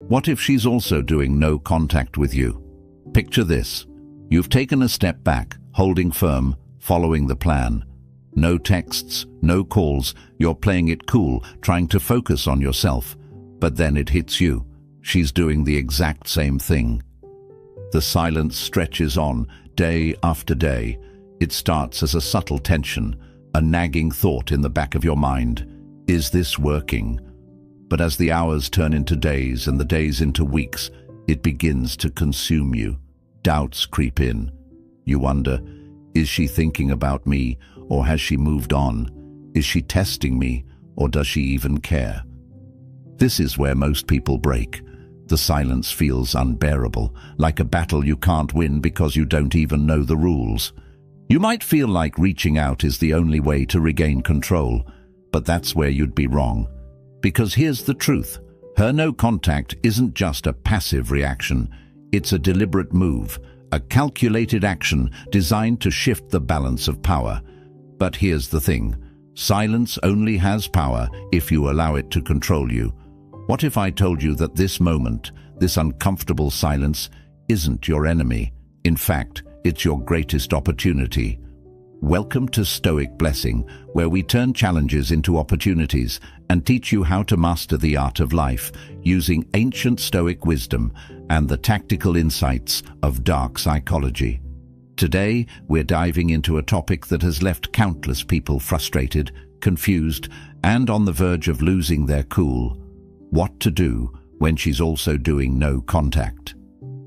What if she's also doing no contact with you? Picture this. You've taken a step back, holding firm, following the plan. No texts, no calls, you're playing it cool, trying to focus on yourself. But then it hits you. She's doing the exact same thing. The silence stretches on, day after day. It starts as a subtle tension, a nagging thought in the back of your mind. Is this working? But as the hours turn into days and the days into weeks, it begins to consume you. Doubts creep in. You wonder, is she thinking about me, or has she moved on? Is she testing me, or does she even care? This is where most people break. The silence feels unbearable, like a battle you can't win because you don't even know the rules. You might feel like reaching out is the only way to regain control, but that's where you'd be wrong. Because here's the truth. Her no contact isn't just a passive reaction. It's a deliberate move, a calculated action designed to shift the balance of power. But here's the thing. Silence only has power if you allow it to control you. What if I told you that this moment, this uncomfortable silence, isn't your enemy? In fact, it's your greatest opportunity. Welcome to Stoic Blessing, where we turn challenges into opportunities and teach you how to master the art of life using ancient Stoic wisdom and the tactical insights of dark psychology. Today, we're diving into a topic that has left countless people frustrated, confused, and on the verge of losing their cool. What to do when she's also doing no contact.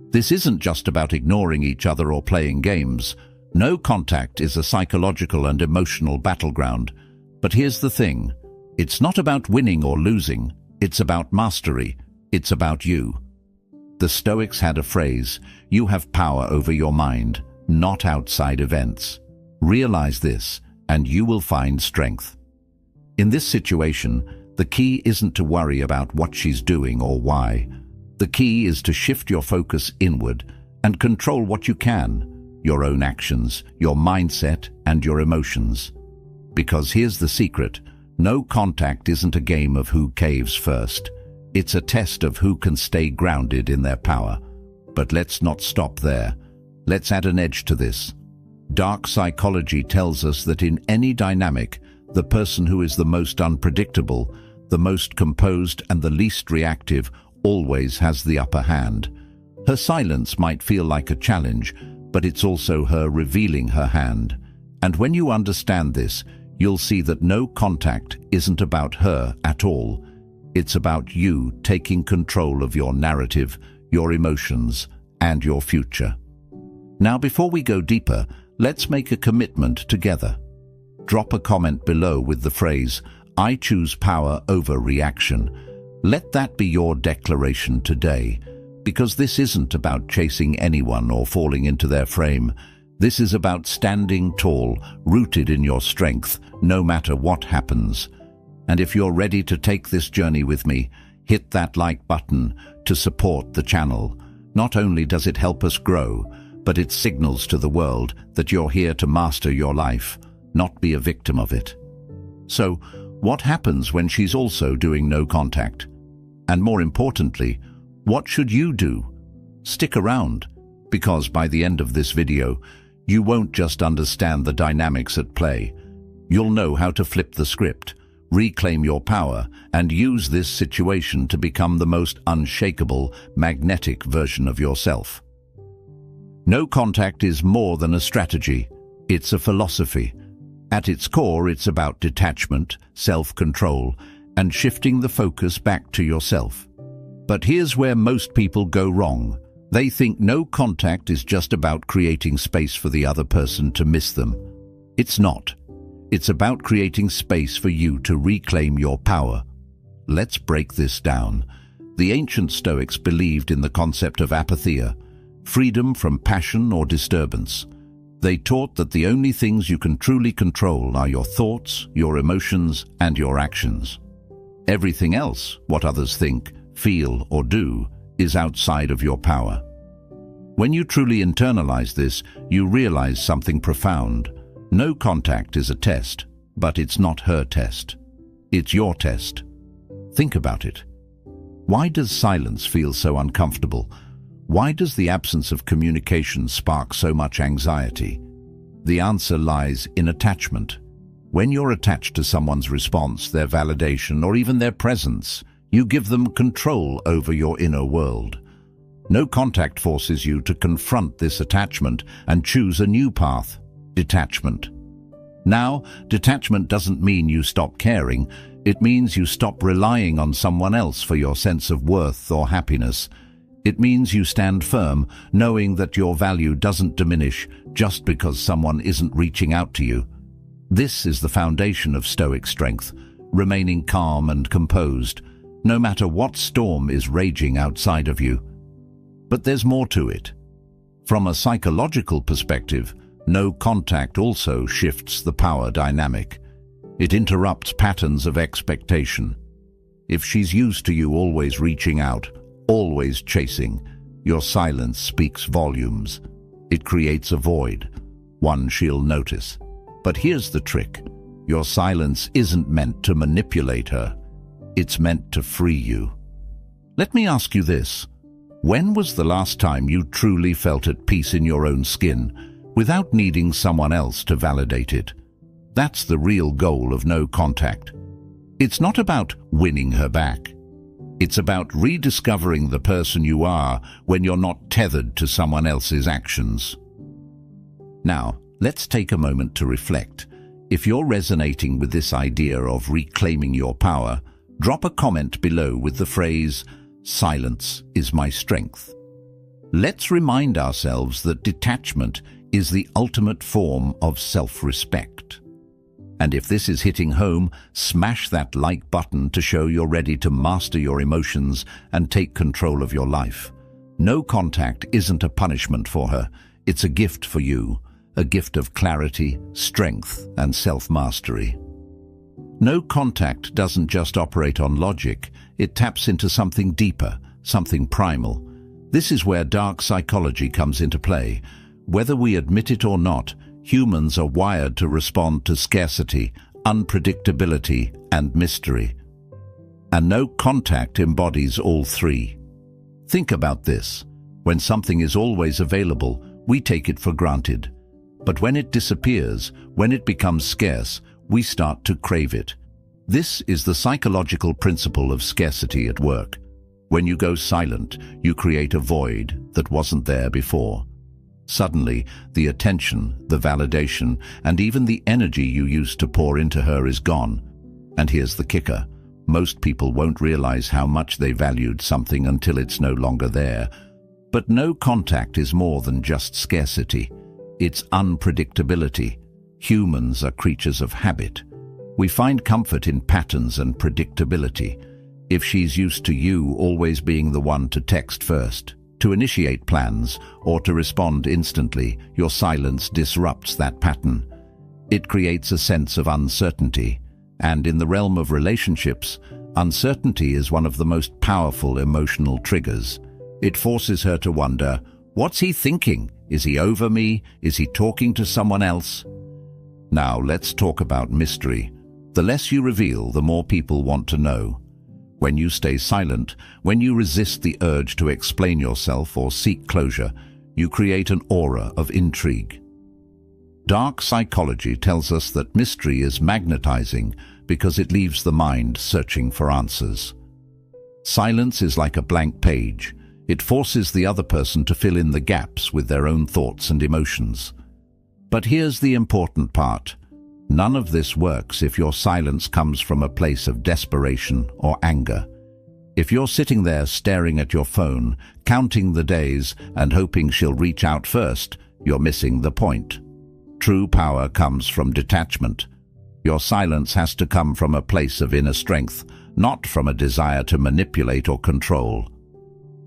This isn't just about ignoring each other or playing games. No contact is a psychological and emotional battleground. But here's the thing. It's not about winning or losing. It's about mastery. It's about you. The Stoics had a phrase, you have power over your mind, not outside events. Realize this, and you will find strength. In this situation, the key isn't to worry about what she's doing or why. The key is to shift your focus inward and control what you can. Your own actions, your mindset, and your emotions. Because here's the secret, no contact isn't a game of who caves first. It's a test of who can stay grounded in their power. But let's not stop there. Let's add an edge to this. Dark psychology tells us that in any dynamic, the person who is the most unpredictable, the most composed, and the least reactive always has the upper hand. Her silence might feel like a challenge, but it's also her revealing her hand. And when you understand this, you'll see that no contact isn't about her at all. It's about you taking control of your narrative, your emotions, and your future. Now, before we go deeper, let's make a commitment together. Drop a comment below with the phrase, I choose power over reaction. Let that be your declaration today. Because this isn't about chasing anyone or falling into their frame. This is about standing tall, rooted in your strength, no matter what happens. And if you're ready to take this journey with me, hit that like button to support the channel. Not only does it help us grow, but it signals to the world that you're here to master your life, not be a victim of it. So, what happens when she's also doing no contact? And more importantly, what should you do? Stick around, because by the end of this video, you won't just understand the dynamics at play. You'll know how to flip the script, reclaim your power, and use this situation to become the most unshakable, magnetic version of yourself. No contact is more than a strategy. It's a philosophy. At its core, it's about detachment, self-control, and shifting the focus back to yourself. But here's where most people go wrong. They think no contact is just about creating space for the other person to miss them. It's not. It's about creating space for you to reclaim your power. Let's break this down. The ancient Stoics believed in the concept of apatheia, freedom from passion or disturbance. They taught that the only things you can truly control are your thoughts, your emotions, and your actions. Everything else, what others think, feel, or do, is outside of your power. When you truly internalize this, you realize something profound. No contact is a test, but it's not her test. It's your test. Think about it. Why does silence feel so uncomfortable? Why does the absence of communication spark so much anxiety? The answer lies in attachment. When you're attached to someone's response, their validation, or even their presence, you give them control over your inner world. No contact forces you to confront this attachment and choose a new path: detachment. Now, detachment doesn't mean you stop caring. It means you stop relying on someone else for your sense of worth or happiness. It means you stand firm, knowing that your value doesn't diminish just because someone isn't reaching out to you. This is the foundation of Stoic strength, remaining calm and composed, no matter what storm is raging outside of you. But there's more to it. From a psychological perspective, no contact also shifts the power dynamic. It interrupts patterns of expectation. If she's used to you always reaching out, always chasing, your silence speaks volumes. It creates a void, one she'll notice. But here's the trick. Your silence isn't meant to manipulate her. It's meant to free you. Let me ask you this. When was the last time you truly felt at peace in your own skin, without needing someone else to validate it? That's the real goal of no contact. It's not about winning her back. It's about rediscovering the person you are when you're not tethered to someone else's actions. Now, let's take a moment to reflect. If you're resonating with this idea of reclaiming your power, drop a comment below with the phrase, "Silence is my strength." Let's remind ourselves that detachment is the ultimate form of self-respect. And if this is hitting home, smash that like button to show you're ready to master your emotions and take control of your life. No contact isn't a punishment for her. It's a gift for you, a gift of clarity, strength, and self-mastery. No contact doesn't just operate on logic. It taps into something deeper, something primal. This is where dark psychology comes into play. Whether we admit it or not, humans are wired to respond to scarcity, unpredictability, and mystery. And no contact embodies all three. Think about this. When something is always available, we take it for granted. But when it disappears, when it becomes scarce, we start to crave it. This is the psychological principle of scarcity at work. When you go silent, you create a void that wasn't there before. Suddenly, the attention, the validation, and even the energy you used to pour into her is gone. And here's the kicker. Most people won't realize how much they valued something until it's no longer there. But no contact is more than just scarcity. It's unpredictability. Humans are creatures of habit. We find comfort in patterns and predictability. If she's used to you always being the one to text first, to initiate plans, or to respond instantly, your silence disrupts that pattern. It creates a sense of uncertainty. And in the realm of relationships, uncertainty is one of the most powerful emotional triggers. It forces her to wonder, what's he thinking? Is he over me? Is he talking to someone else? Now let's talk about mystery. The less you reveal, the more people want to know. When you stay silent, when you resist the urge to explain yourself or seek closure, you create an aura of intrigue. Dark psychology tells us that mystery is magnetizing because it leaves the mind searching for answers. Silence is like a blank page. It forces the other person to fill in the gaps with their own thoughts and emotions. But here's the important part. None of this works if your silence comes from a place of desperation or anger. If you're sitting there staring at your phone, counting the days and hoping she'll reach out first, you're missing the point. True power comes from detachment. Your silence has to come from a place of inner strength, not from a desire to manipulate or control.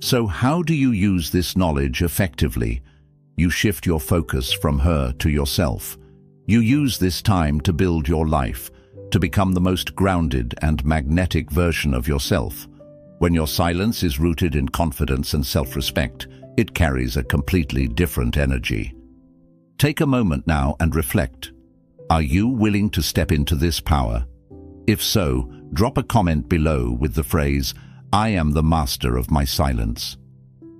So how do you use this knowledge effectively? You shift your focus from her to yourself. You use this time to build your life, to become the most grounded and magnetic version of yourself. When your silence is rooted in confidence and self-respect, it carries a completely different energy. Take a moment now and reflect. Are you willing to step into this power? If so, drop a comment below with the phrase, I am the master of my silence.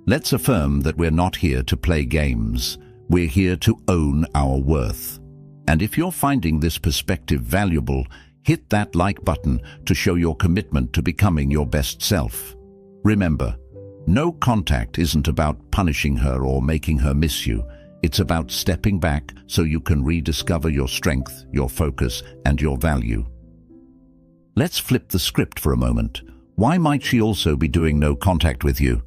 Let's affirm that we're not here to play games. We're here to own our worth. And if you're finding this perspective valuable, hit that like button to show your commitment to becoming your best self. Remember, no contact isn't about punishing her or making her miss you. It's about stepping back so you can rediscover your strength, your focus, and your value. Let's flip the script for a moment. Why might she also be doing no contact with you?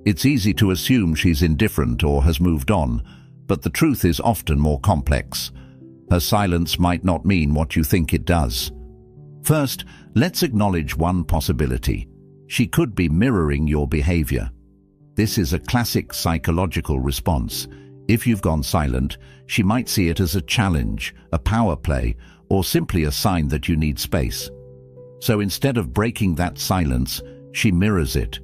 It's easy to assume she's indifferent or has moved on, but the truth is often more complex. Her silence might not mean what you think it does. First, let's acknowledge one possibility. She could be mirroring your behavior. This is a classic psychological response. If you've gone silent, she might see it as a challenge, a power play, or simply a sign that you need space. So instead of breaking that silence, she mirrors it.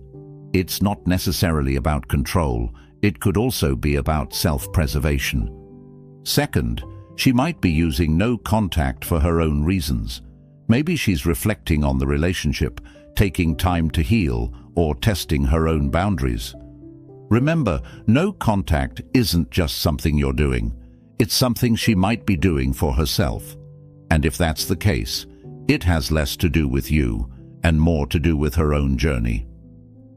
It's not necessarily about control. It could also be about self-preservation. Second, she might be using no contact for her own reasons. Maybe she's reflecting on the relationship, taking time to heal, or testing her own boundaries. Remember, no contact isn't just something you're doing. It's something she might be doing for herself. And if that's the case, it has less to do with you and more to do with her own journey.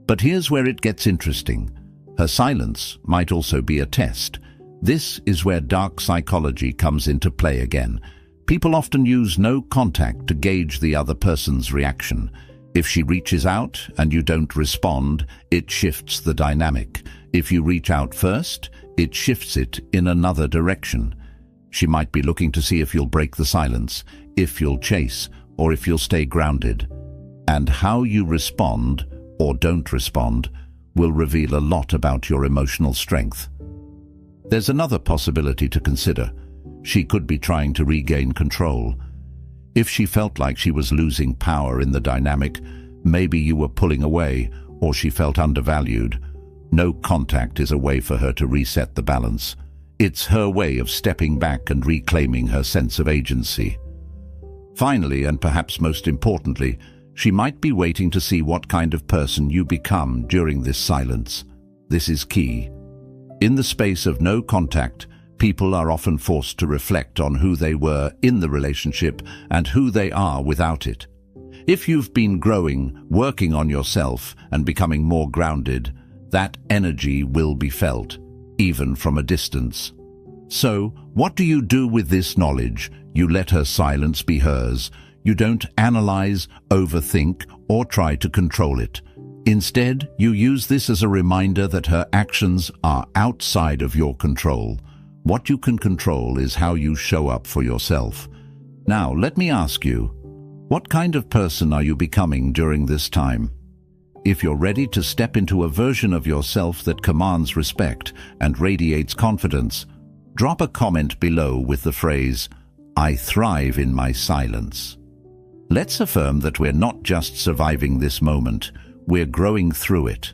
But here's where it gets interesting. Her silence might also be a test. This is where dark psychology comes into play again. People often use no contact to gauge the other person's reaction. If she reaches out and you don't respond, it shifts the dynamic. If you reach out first, it shifts it in another direction. She might be looking to see if you'll break the silence, if you'll chase, or if you'll stay grounded. And how you respond, or don't respond, will reveal a lot about your emotional strength. There's another possibility to consider. She could be trying to regain control. If she felt like she was losing power in the dynamic, maybe you were pulling away, or she felt undervalued. No contact is a way for her to reset the balance. It's her way of stepping back and reclaiming her sense of agency. Finally, and perhaps most importantly, she might be waiting to see what kind of person you become during this silence. This is key. In the space of no contact, people are often forced to reflect on who they were in the relationship and who they are without it. If you've been growing, working on yourself, and becoming more grounded, that energy will be felt, even from a distance. So, what do you do with this knowledge? You let her silence be hers. You don't analyze, overthink, or try to control it. Instead, you use this as a reminder that her actions are outside of your control. What you can control is how you show up for yourself. Now, let me ask you, what kind of person are you becoming during this time? If you're ready to step into a version of yourself that commands respect and radiates confidence, drop a comment below with the phrase, "I thrive in my silence." Let's affirm that we're not just surviving this moment, we're growing through it.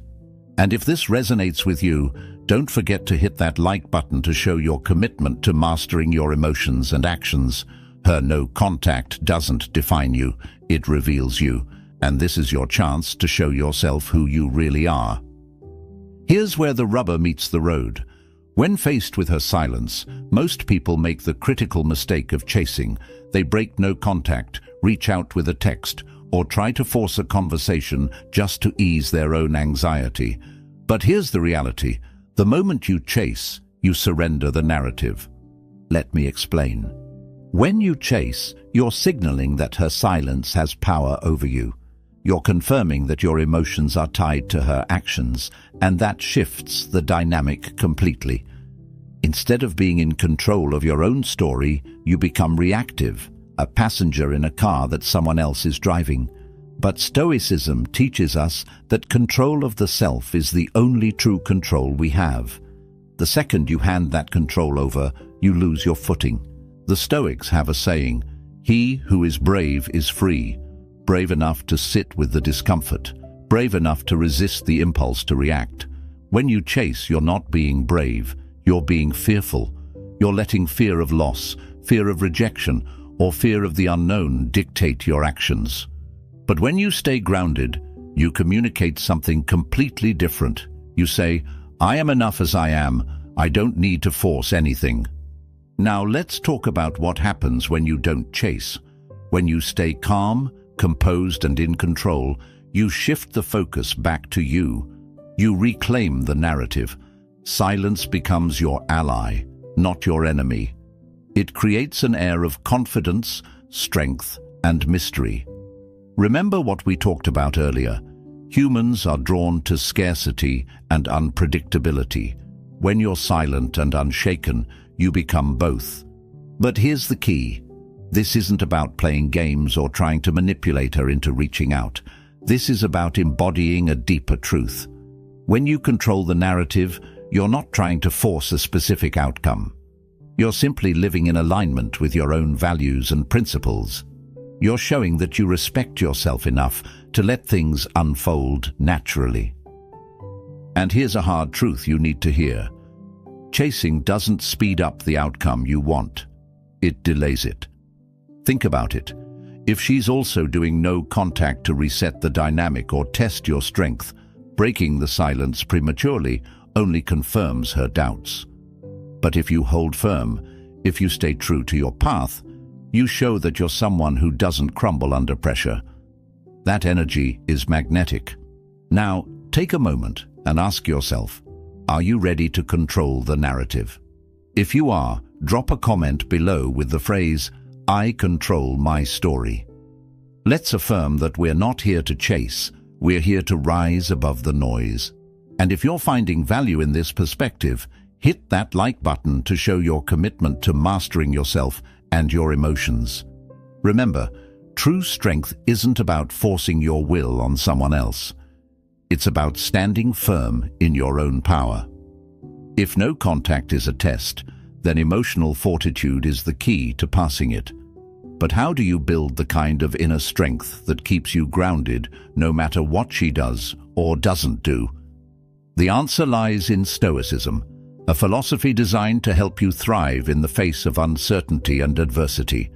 And if this resonates with you, don't forget to hit that like button to show your commitment to mastering your emotions and actions. Her no contact doesn't define you, it reveals you, and this is your chance to show yourself who you really are. Here's where the rubber meets the road. When faced with her silence, most people make the critical mistake of chasing. They break no contact, reach out with a text, or try to force a conversation just to ease their own anxiety. But here's the reality. The moment you chase, you surrender the narrative. Let me explain. When you chase, you're signaling that her silence has power over you. You're confirming that your emotions are tied to her actions, and that shifts the dynamic completely. Instead of being in control of your own story, you become reactive, a passenger in a car that someone else is driving. But Stoicism teaches us that control of the self is the only true control we have. The second you hand that control over, you lose your footing. The Stoics have a saying, "He who is brave is free," brave enough to sit with the discomfort, brave enough to resist the impulse to react. When you chase, you're not being brave, you're being fearful. You're letting fear of loss, fear of rejection, or fear of the unknown dictate your actions. But when you stay grounded, You communicate something completely different. You say, "I am enough as I am. I don't need to force anything." Now let's talk about what happens when you don't chase. When you stay calm, composed, and in control, you shift the focus back to you. You reclaim the narrative. Silence becomes your ally, not your enemy. It creates an air of confidence, strength, and mystery. Remember what we talked about earlier. Humans are drawn to scarcity and unpredictability. When you're silent and unshaken, you become both. But here's the key. This isn't about playing games or trying to manipulate her into reaching out. This is about embodying a deeper truth. When you control the narrative, you're not trying to force a specific outcome. You're simply living in alignment with your own values and principles. You're showing that you respect yourself enough to let things unfold naturally. And here's a hard truth you need to hear. Chasing doesn't speed up the outcome you want. It delays it. Think about it. If she's also doing no contact to reset the dynamic or test your strength, breaking the silence prematurely only confirms her doubts. But if you hold firm, if you stay true to your path, you show that you're someone who doesn't crumble under pressure. That energy is magnetic. Now, take a moment and ask yourself, are you ready to control the narrative? If you are, drop a comment below with the phrase, "I control my story." Let's affirm that we're not here to chase, we're here to rise above the noise. And if you're finding value in this perspective, hit that like button to show your commitment to mastering yourself and your emotions. Remember, true strength isn't about forcing your will on someone else. It's about standing firm in your own power. If no contact is a test, then emotional fortitude is the key to passing it. But how do you build the kind of inner strength that keeps you grounded no matter what she does or doesn't do? The answer lies in Stoicism, a philosophy designed to help you thrive in the face of uncertainty and adversity.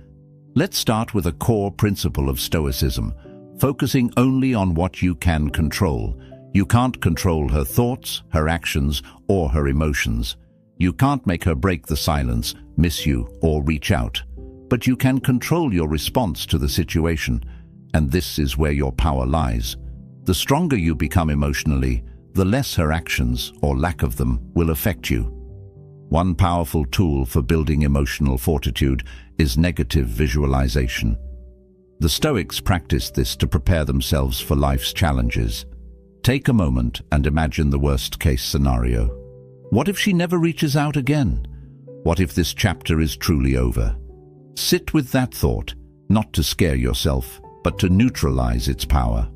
Let's start with a core principle of Stoicism, focusing only on what you can control. You can't control her thoughts, her actions, or her emotions. You can't make her break the silence, miss you, or reach out. But you can control your response to the situation, and this is where your power lies. The stronger you become emotionally, the less her actions, or lack of them, will affect you. One powerful tool for building emotional fortitude is negative visualization. The Stoics practiced this to prepare themselves for life's challenges. Take a moment and imagine the worst-case scenario. What if she never reaches out again? What if this chapter is truly over? Sit with that thought, not to scare yourself, but to neutralize its power.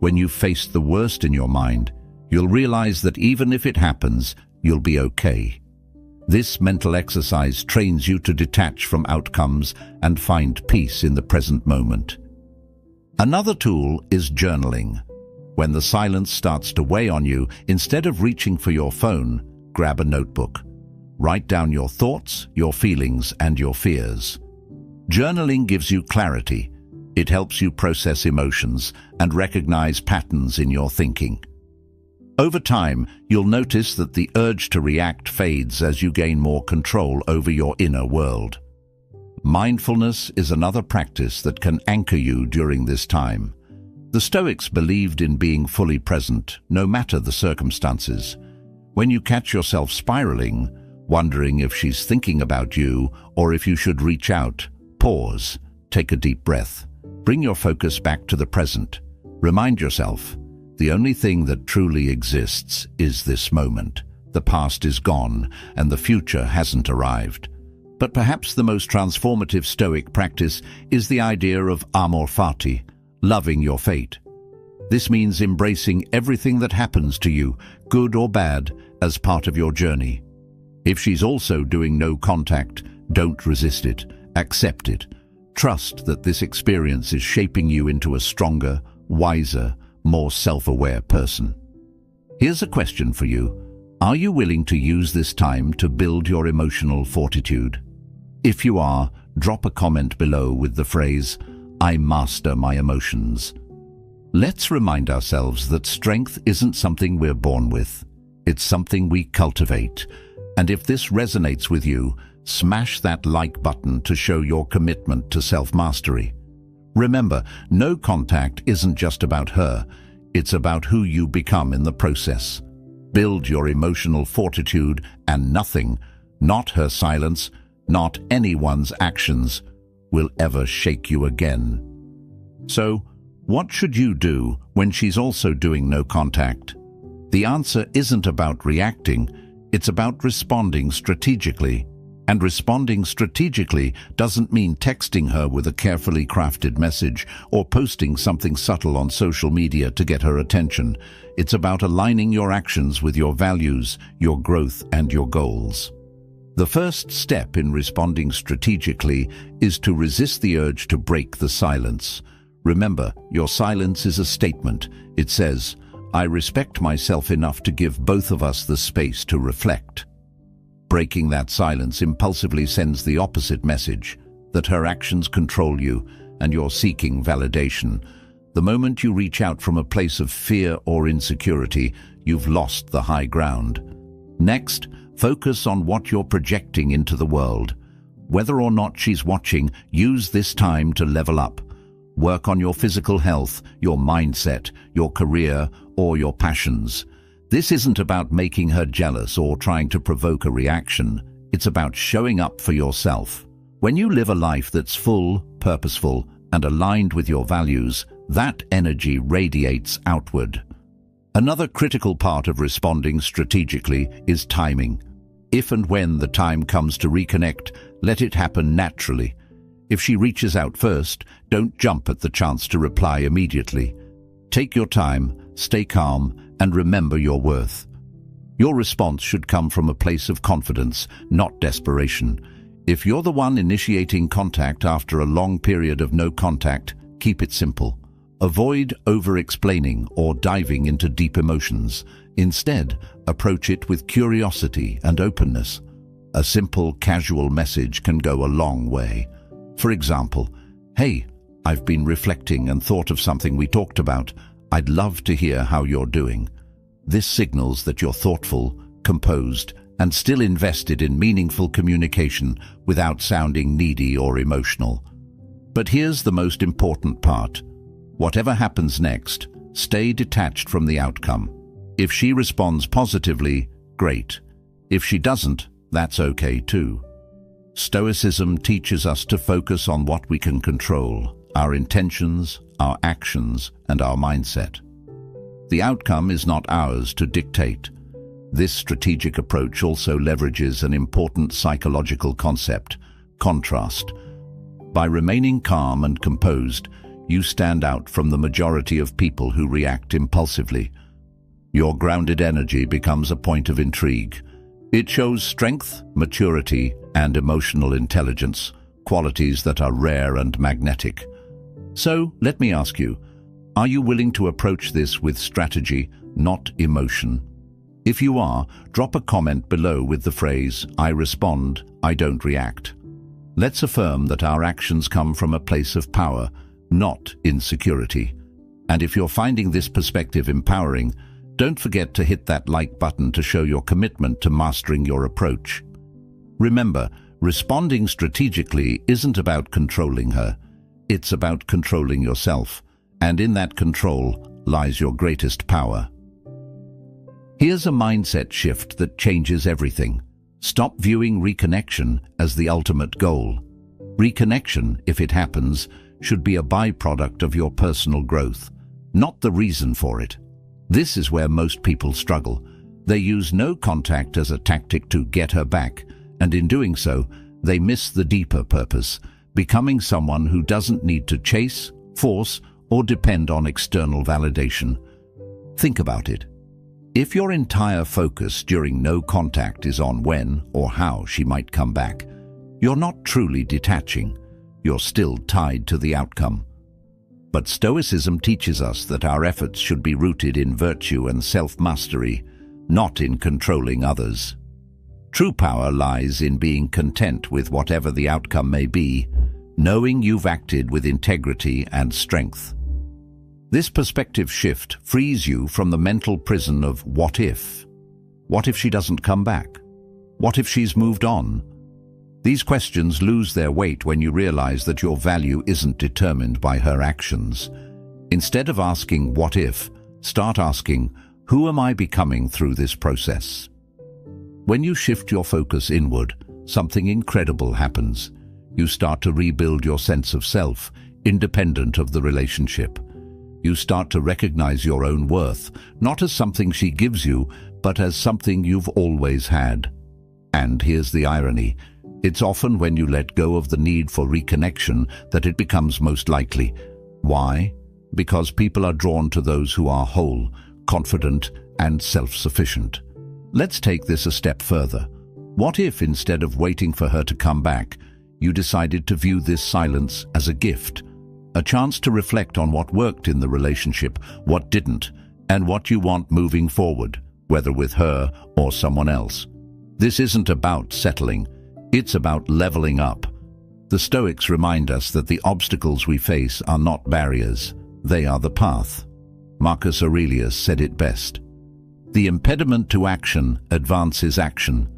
When you face the worst in your mind, you'll realize that even if it happens, you'll be okay. This mental exercise trains you to detach from outcomes and find peace in the present moment. Another tool is journaling. When the silence starts to weigh on you, instead of reaching for your phone, grab a notebook. Write down your thoughts, your feelings, and your fears. Journaling gives you clarity. It helps you process emotions and recognize patterns in your thinking. Over time, you'll notice that the urge to react fades as you gain more control over your inner world. Mindfulness is another practice that can anchor you during this time. The Stoics believed in being fully present, no matter the circumstances. When you catch yourself spiraling, wondering if she's thinking about you or if you should reach out, pause, take a deep breath. Bring your focus back to the present. Remind yourself, the only thing that truly exists is this moment. The past is gone and the future hasn't arrived. But perhaps the most transformative Stoic practice is the idea of amor fati, loving your fate. This means embracing everything that happens to you, good or bad, as part of your journey. If she's also doing no contact, don't resist it. Accept it. Trust that this experience is shaping you into a stronger, wiser, more self-aware person. Here's a question for you. Are you willing to use this time to build your emotional fortitude? If you are, drop a comment below with the phrase, "I master my emotions." Let's remind ourselves that strength isn't something we're born with. It's something we cultivate. And if this resonates with you, smash that like button to show your commitment to self-mastery. Remember, no contact isn't just about her. It's about who you become in the process. Build your emotional fortitude, and nothing, not her silence, not anyone's actions, will ever shake you again. So, what should you do when she's also doing no contact? The answer isn't about reacting, it's about responding strategically. And responding strategically doesn't mean texting her with a carefully crafted message or posting something subtle on social media to get her attention. It's about aligning your actions with your values, your growth, and your goals. The first step in responding strategically is to resist the urge to break the silence. Remember, your silence is a statement. It says, "I respect myself enough to give both of us the space to reflect." Breaking that silence impulsively sends the opposite message, that her actions control you and you're seeking validation. The moment you reach out from a place of fear or insecurity, you've lost the high ground. Next, focus on what you're projecting into the world. Whether or not she's watching, use this time to level up. Work on your physical health, your mindset, your career, or your passions. This isn't about making her jealous or trying to provoke a reaction. It's about showing up for yourself. When you live a life that's full, purposeful, and aligned with your values, that energy radiates outward. Another critical part of responding strategically is timing. If and when the time comes to reconnect, let it happen naturally. If she reaches out first, don't jump at the chance to reply immediately. Take your time, stay calm, and remember your worth. Your response should come from a place of confidence, not desperation. If you're the one initiating contact after a long period of no contact, keep it simple. Avoid over-explaining or diving into deep emotions. Instead, approach it with curiosity and openness. A simple, casual message can go a long way. For example, "Hey, I've been reflecting and thought of something we talked about. I'd love to hear how you're doing." This signals that you're thoughtful, composed, and still invested in meaningful communication without sounding needy or emotional. But here's the most important part. Whatever happens next, stay detached from the outcome. If she responds positively, great. If she doesn't, that's okay too. Stoicism teaches us to focus on what we can control: our intentions, our actions, and our mindset. The outcome is not ours to dictate. This strategic approach also leverages an important psychological concept: contrast. By remaining calm and composed, you stand out from the majority of people who react impulsively. Your grounded energy becomes a point of intrigue. It shows strength, maturity, and emotional intelligence, qualities that are rare and magnetic. So, let me ask you, are you willing to approach this with strategy, not emotion? If you are, drop a comment below with the phrase, "I respond, I don't react." Let's affirm that our actions come from a place of power, not insecurity. And if you're finding this perspective empowering, don't forget to hit that like button to show your commitment to mastering your approach. Remember, responding strategically isn't about controlling her. It's about controlling yourself, and in that control lies your greatest power. Here's a mindset shift that changes everything. Stop viewing reconnection as the ultimate goal. Reconnection, if it happens, should be a byproduct of your personal growth, not the reason for it. This is where most people struggle. They use no contact as a tactic to get her back, and in doing so, they miss the deeper purpose, becoming someone who doesn't need to chase, force, or depend on external validation. Think about it. If your entire focus during no contact is on when or how she might come back, you're not truly detaching. You're still tied to the outcome. But Stoicism teaches us that our efforts should be rooted in virtue and self-mastery, not in controlling others. True power lies in being content with whatever the outcome may be, knowing you've acted with integrity and strength. This perspective shift frees you from the mental prison of what if? What if she doesn't come back? What if she's moved on? These questions lose their weight when you realize that your value isn't determined by her actions. Instead of asking what if, start asking, who am I becoming through this process? When you shift your focus inward, something incredible happens. You start to rebuild your sense of self, independent of the relationship. You start to recognize your own worth, not as something she gives you, but as something you've always had. And here's the irony. It's often when you let go of the need for reconnection that it becomes most likely. Why? Because people are drawn to those who are whole, confident, and self-sufficient. Let's take this a step further. What if, instead of waiting for her to come back, you decided to view this silence as a gift? A chance to reflect on what worked in the relationship, what didn't, and what you want moving forward, whether with her or someone else. This isn't about settling. It's about leveling up. The Stoics remind us that the obstacles we face are not barriers, they are the path. Marcus Aurelius said it best. The impediment to action advances action.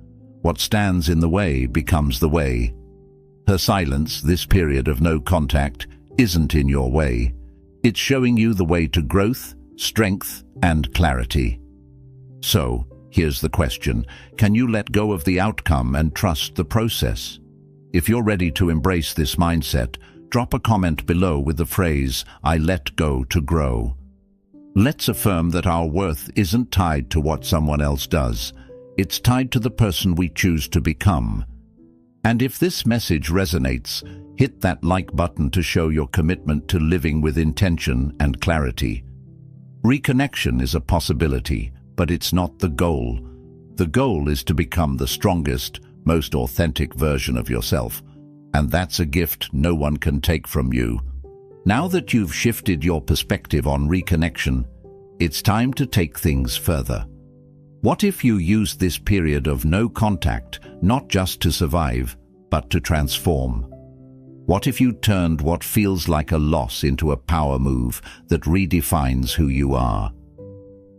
What stands in the way becomes the way. Her silence, this period of no contact, isn't in your way. It's showing you the way to growth, strength, and clarity. So, here's the question. Can you let go of the outcome and trust the process? If you're ready to embrace this mindset, drop a comment below with the phrase, "I let go to grow." Let's affirm that our worth isn't tied to what someone else does. It's tied to the person we choose to become. And if this message resonates, hit that like button to show your commitment to living with intention and clarity. Reconnection is a possibility, but it's not the goal. The goal is to become the strongest, most authentic version of yourself, and that's a gift no one can take from you. Now that you've shifted your perspective on reconnection, it's time to take things further. What if you used this period of no contact not just to survive, but to transform? What if you turned what feels like a loss into a power move that redefines who you are?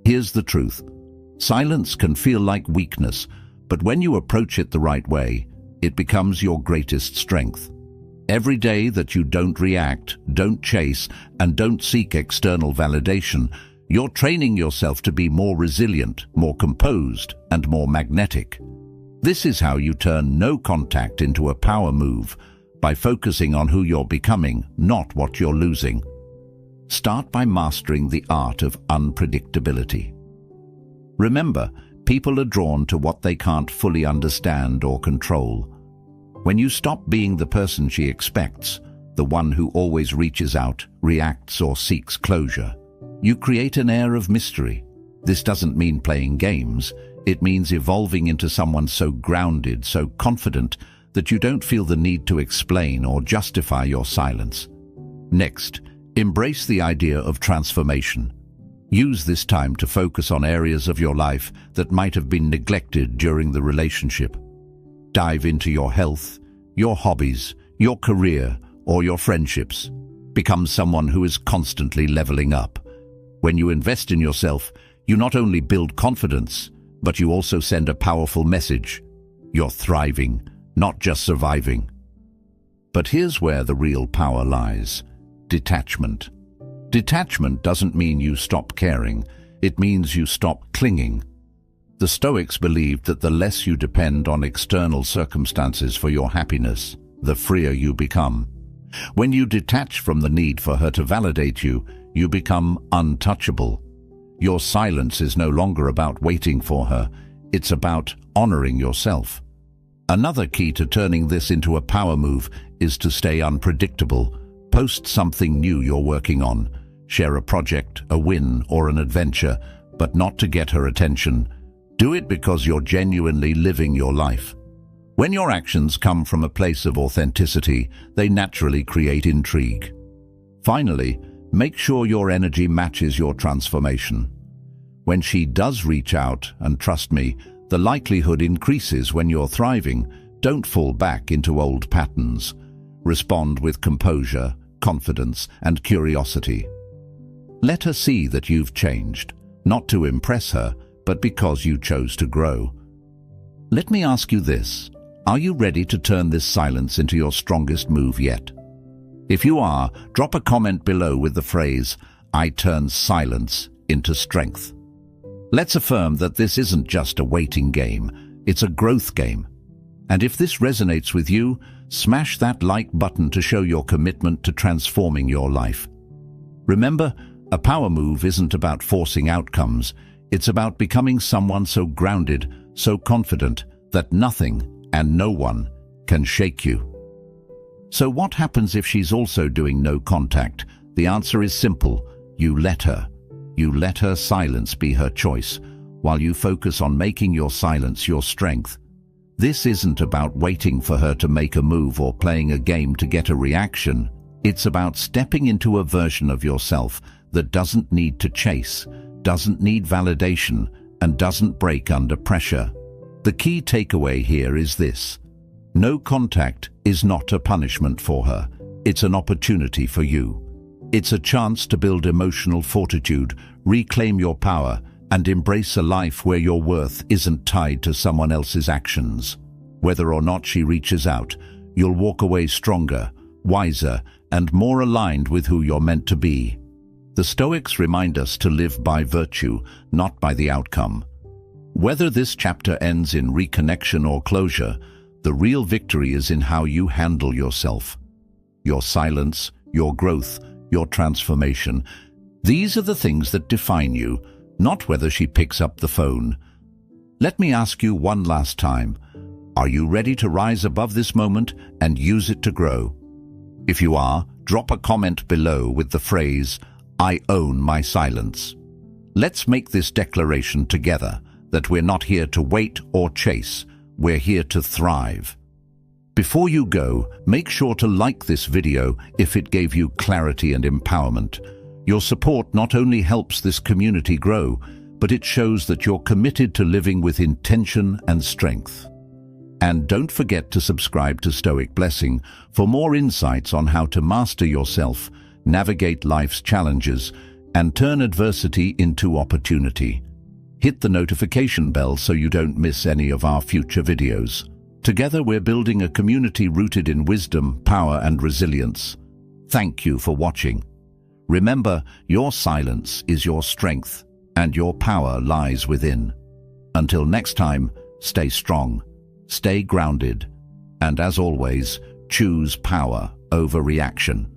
Here's the truth. Silence can feel like weakness, but when you approach it the right way, it becomes your greatest strength. Every day that you don't react, don't chase, and don't seek external validation, you're training yourself to be more resilient, more composed, and more magnetic. This is how you turn no contact into a power move, by focusing on who you're becoming, not what you're losing. Start by mastering the art of unpredictability. Remember, people are drawn to what they can't fully understand or control. When you stop being the person she expects, the one who always reaches out, reacts, or seeks closure, you create an air of mystery. This doesn't mean playing games. It means evolving into someone so grounded, so confident, that you don't feel the need to explain or justify your silence. Next, embrace the idea of transformation. Use this time to focus on areas of your life that might have been neglected during the relationship. Dive into your health, your hobbies, your career, or your friendships. Become someone who is constantly leveling up. When you invest in yourself, you not only build confidence, but you also send a powerful message. You're thriving, not just surviving. But here's where the real power lies: detachment. Detachment doesn't mean you stop caring, it means you stop clinging. The Stoics believed that the less you depend on external circumstances for your happiness, the freer you become. When you detach from the need for her to validate you, you become untouchable. Your silence is no longer about waiting for her, it's about honoring yourself. Another key to turning this into a power move is to stay unpredictable. Post something new you're working on. Share a project, a win, or an adventure, but not to get her attention. Do it because you're genuinely living your life. When your actions come from a place of authenticity, they naturally create intrigue. Finally, make sure your energy matches your transformation. When she does reach out, and trust me, the likelihood increases when you're thriving, don't fall back into old patterns. Respond with composure, confidence, and curiosity. Let her see that you've changed, not to impress her, but because you chose to grow. Let me ask you this. Are you ready to turn this silence into your strongest move yet? If you are, drop a comment below with the phrase, "I turn silence into strength." Let's affirm that this isn't just a waiting game, it's a growth game. And if this resonates with you, smash that like button to show your commitment to transforming your life. Remember, a power move isn't about forcing outcomes, it's about becoming someone so grounded, so confident, that nothing and no one can shake you. So what happens if she's also doing no contact? The answer is simple. You let her. You let her silence be her choice, while you focus on making your silence your strength. This isn't about waiting for her to make a move or playing a game to get a reaction. It's about stepping into a version of yourself that doesn't need to chase, doesn't need validation, and doesn't break under pressure. The key takeaway here is this. No contact is not a punishment for her. It's an opportunity for you. It's a chance to build emotional fortitude, reclaim your power, and embrace a life where your worth isn't tied to someone else's actions. Whether or not she reaches out, you'll walk away stronger, wiser, and more aligned with who you're meant to be. The Stoics remind us to live by virtue, not by the outcome. Whether this chapter ends in reconnection or closure, the real victory is in how you handle yourself. Your silence, your growth, your transformation. These are the things that define you, not whether she picks up the phone. Let me ask you one last time. Are you ready to rise above this moment and use it to grow? If you are, drop a comment below with the phrase, "I own my silence." Let's make this declaration together, that we're not here to wait or chase. We're here to thrive. Before you go, make sure to like this video if it gave you clarity and empowerment. Your support not only helps this community grow, but it shows that you're committed to living with intention and strength. And don't forget to subscribe to Stoic Blessing for more insights on how to master yourself, navigate life's challenges, and turn adversity into opportunity. Hit the notification bell so you don't miss any of our future videos. Together we're building a community rooted in wisdom, power, and resilience. Thank you for watching. Remember, your silence is your strength, and your power lies within. Until next time, stay strong, stay grounded, and as always, choose power over reaction.